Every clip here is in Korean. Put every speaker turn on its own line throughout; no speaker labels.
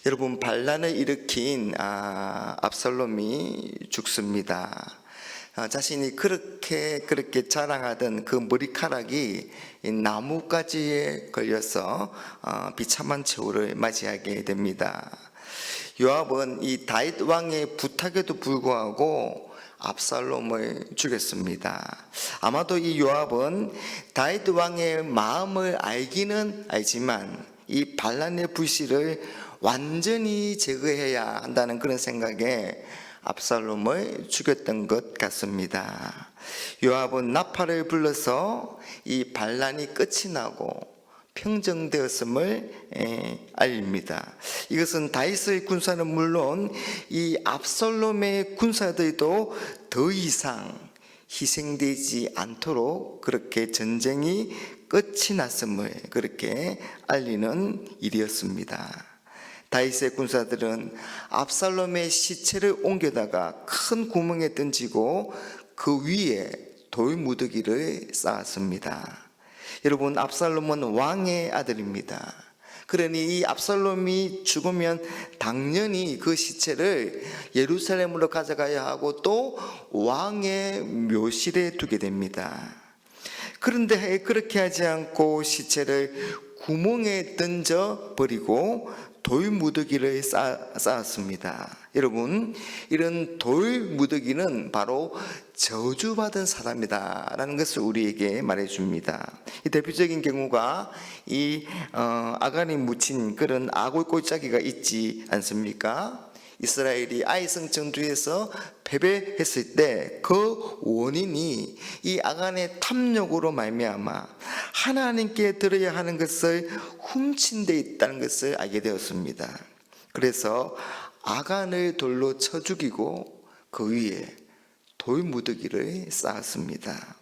여러분, 반란을 일으킨 압살롬이 죽습니다. 자신이 그렇게 자랑하던 그 머리카락이 이 나뭇가지에 걸려서 비참한 최후를 맞이하게 됩니다. 요압은 이 다윗 왕의 부탁에도 불구하고 압살롬을 죽였습니다. 아마도 이 요압은 다윗 왕의 마음을 알기는 알지만 이 반란의 불씨를 완전히 제거해야 한다는 그런 생각에 압살롬을 죽였던 것 같습니다. 요압은 나팔을 불러서 이 반란이 끝이 나고 평정되었음을 알립니다. 이것은 다윗의 군사는 물론 이 압살롬의 군사들도 더 이상 희생되지 않도록 그렇게 전쟁이 끝이 났음을 그렇게 알리는 일이었습니다. 다윗의 군사들은 압살롬의 시체를 옮겨다가 큰 구멍에 던지고 그 위에 돌무더기를 쌓았습니다. 여러분, 압살롬은 왕의 아들입니다. 그러니 이 압살롬이 죽으면 당연히 그 시체를 예루살렘으로 가져가야 하고 또 왕의 묘실에 두게 됩니다. 그런데 그렇게 하지 않고 시체를 구멍에 던져 버리고 돌무더기를 쌓았습니다. 여러분, 이런 돌무더기는 바로 저주받은 사람이다 라는 것을 우리에게 말해줍니다. 이 대표적인 경우가 이 아간이 묻힌 그런 아골골짜기가 있지 않습니까? 이스라엘이 아이성 전투에서 패배했을 때 그 원인이 이 아간의 탐욕으로 말미암아 하나님께 들어야 하는 것을 훔친 데 있다는 것을 알게 되었습니다. 그래서 아간을 돌로 쳐 죽이고 그 위에 돌무더기를 쌓았습니다.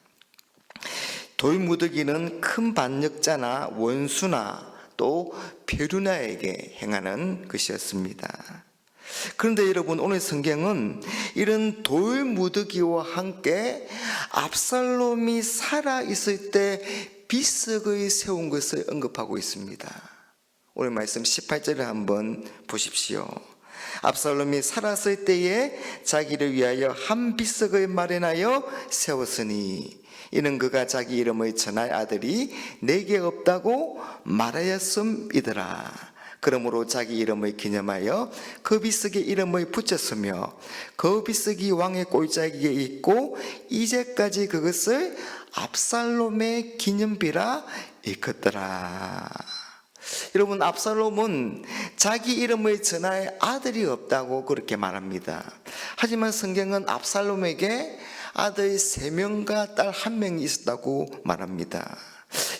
돌무더기는 큰 반역자나 원수나 또 페류나에게 행하는 것이었습니다. 그런데 여러분, 오늘 성경은 이런 돌무더기와 함께 압살롬이 살아있을 때 비석을 세운 것을 언급하고 있습니다. 오늘 말씀 18절을 한번 보십시오. 압살롬이 살았을 때에 자기를 위하여 한 비석을 마련하여 세웠으니 이는 그가 자기 이름을 전할 아들이 내게 없다고 말하였음이더라. 그러므로 자기 이름을 기념하여 그 비석에 이름을 붙였으며 그 비석이 왕의 꼴짝이에 있고 이제까지 그것을 압살롬의 기념비라 일컫더라. 여러분, 압살롬은 자기 이름을 전할 아들이 없다고 그렇게 말합니다. 하지만 성경은 압살롬에게 아들 3명과 딸 1명이 있었다고 말합니다.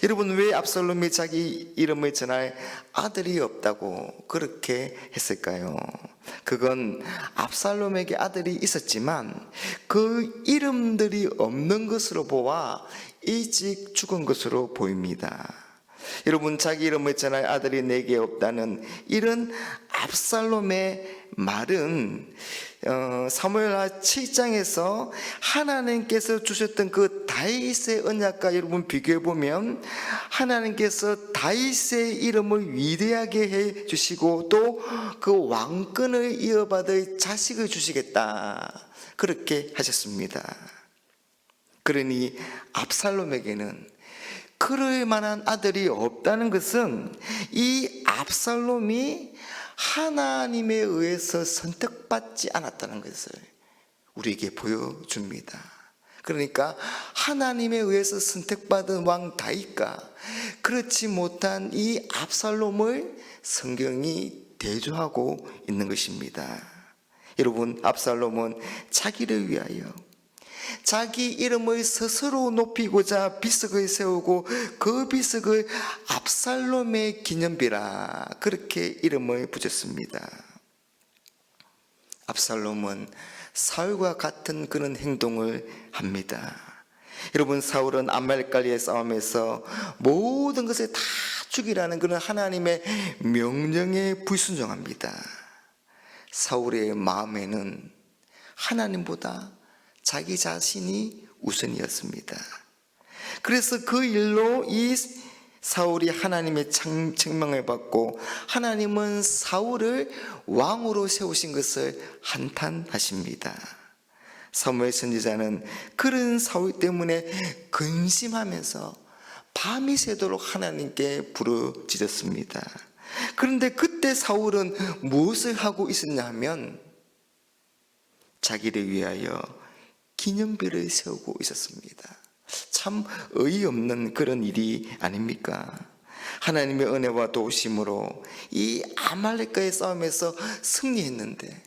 여러분, 왜 압살롬이 자기 이름을 전할 아들이 없다고 그렇게 했을까요? 그건 압살롬에게 아들이 있었지만 그 이름들이 없는 것으로 보아 일찍 죽은 것으로 보입니다. 여러분, 자기 이름을 전할 아들이 내게 없다는 이런 압살롬의 말은 사무엘하 7장에서 하나님께서 주셨던 그 다윗의 언약과 여러분 비교해 보면 하나님께서 다윗의 이름을 위대하게 해 주시고 또 그 왕권을 이어받을 자식을 주시겠다 그렇게 하셨습니다. 그러니 압살롬에게는 그럴 만한 아들이 없다는 것은 이 압살롬이 하나님에 의해서 선택받지 않았다는 것을 우리에게 보여줍니다. 그러니까 하나님에 의해서 선택받은 왕 다윗과 그렇지 못한 이 압살롬을 성경이 대조하고 있는 것입니다. 여러분, 압살롬은 자기를 위하여 자기 이름을 스스로 높이고자 비석을 세우고 그 비석을 압살롬의 기념비라 그렇게 이름을 붙였습니다. 압살롬은 사울과 같은 그런 행동을 합니다. 여러분, 사울은 아말렉과의 싸움에서 모든 것을 다 죽이라는 그런 하나님의 명령에 불순종합니다. 사울의 마음에는 하나님보다 자기 자신이 우선이었습니다. 그래서 그 일로 이 사울이 하나님의 책망을 받고 하나님은 사울을 왕으로 세우신 것을 한탄하십니다. 사무엘 선지자는 그런 사울 때문에 근심하면서 밤이 새도록 하나님께 부르짖었습니다. 그런데 그때 사울은 무엇을 하고 있었냐 하면 자기를 위하여 기념비를 세우고 있었습니다. 참 어이없는 그런 일이 아닙니까? 하나님의 은혜와 도우심으로 이 아말렉과의 싸움에서 승리했는데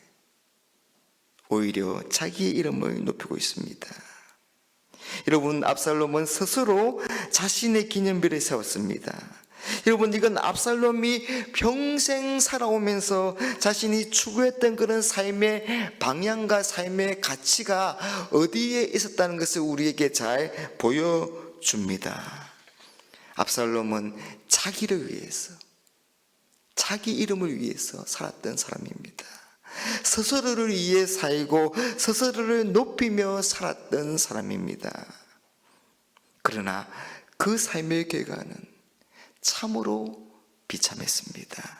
오히려 자기의 이름을 높이고 있습니다. 여러분, 압살롬은 스스로 자신의 기념비를 세웠습니다. 여러분, 이건 압살롬이 평생 살아오면서 자신이 추구했던 그런 삶의 방향과 삶의 가치가 어디에 있었다는 것을 우리에게 잘 보여줍니다. 압살롬은 자기를 위해서, 자기 이름을 위해서 살았던 사람입니다. 스스로를 위해 살고 스스로를 높이며 살았던 사람입니다. 그러나 그 삶의 결과는 참으로 비참했습니다.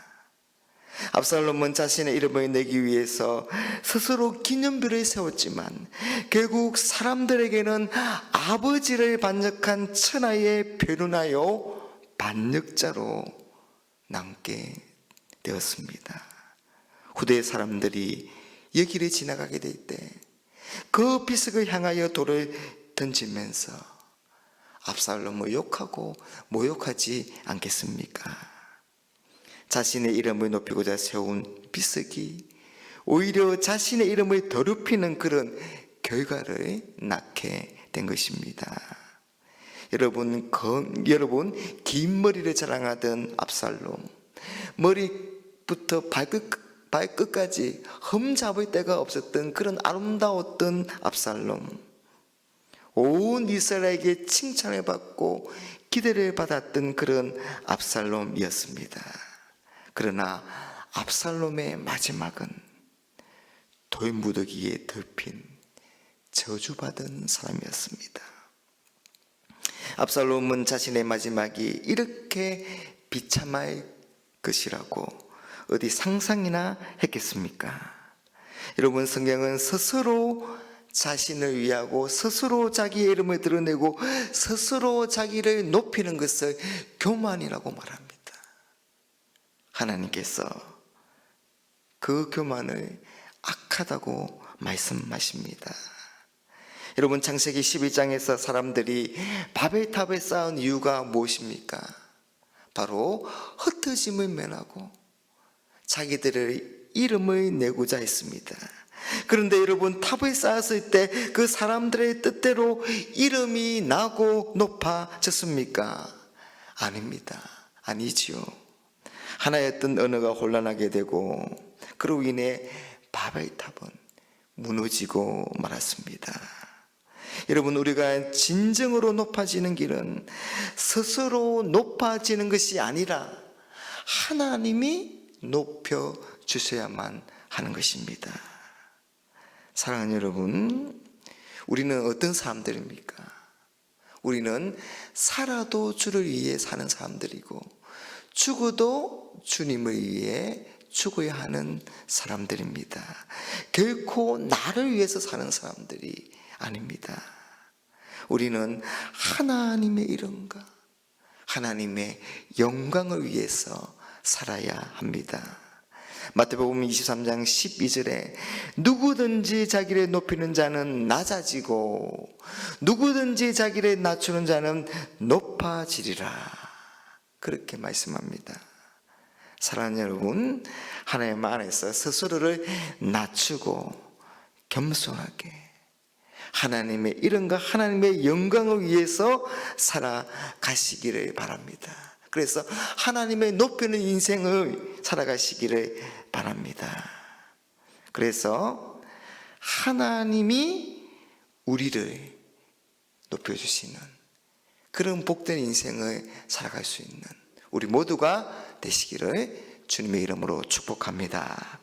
압살롬은 자신의 이름을 내기 위해서 스스로 기념비를 세웠지만 결국 사람들에게는 아버지를 반역한 천하의 변호나요 반역자로 남게 되었습니다. 후대 사람들이 여기를 지나가게 될 때 그 비석을 향하여 돌을 던지면서 압살롬을 욕하고 모욕하지 않겠습니까? 자신의 이름을 높이고자 세운 비석이 오히려 자신의 이름을 더럽히는 그런 결과를 낳게 된 것입니다. 여러분, 긴 머리를 자랑하던 압살롬, 머리부터 발끝까지 흠잡을 데가 없었던 그런 아름다웠던 압살롬, 온 이스라엘에게 칭찬을 받고 기대를 받았던 그런 압살롬이었습니다. 그러나 압살롬의 마지막은 돌무더기에 덮인 저주받은 사람이었습니다. 압살롬은 자신의 마지막이 이렇게 비참할 것이라고 어디 상상이나 했겠습니까? 여러분, 성경은 스스로 자신을 위하고 스스로 자기의 이름을 드러내고 스스로 자기를 높이는 것을 교만이라고 말합니다. 하나님께서 그 교만을 악하다고 말씀하십니다. 여러분, 창세기 12장에서 사람들이 바벨탑을 쌓은 이유가 무엇입니까? 바로 흩어짐을 면하고 자기들의 이름을 내고자 했습니다. 그런데 여러분, 탑을 쌓았을 때 그 사람들의 뜻대로 이름이 나고 높아졌습니까? 아닙니다. 아니지요. 하나였던 언어가 혼란하게 되고 그로 인해 바벨탑은 무너지고 말았습니다. 여러분, 우리가 진정으로 높아지는 길은 스스로 높아지는 것이 아니라 하나님이 높여주셔야만 하는 것입니다. 사랑하는 여러분, 우리는 어떤 사람들입니까? 우리는 살아도 주를 위해 사는 사람들이고 죽어도 주님을 위해 죽어야 하는 사람들입니다. 결코 나를 위해서 사는 사람들이 아닙니다. 우리는 하나님의 이름과 하나님의 영광을 위해서 살아야 합니다. 마태복음 23장 12절에 누구든지 자기를 높이는 자는 낮아지고 누구든지 자기를 낮추는 자는 높아지리라, 그렇게 말씀합니다. 사랑하는 여러분, 하나님 안에서 스스로를 낮추고 겸손하게 하나님의 이름과 하나님의 영광을 위해서 살아가시기를 바랍니다. 그래서 하나님의 높이는 인생을 살아가시기를 바랍니다. 그래서 하나님이 우리를 높여주시는 그런 복된 인생을 살아갈 수 있는 우리 모두가 되시기를 주님의 이름으로 축복합니다.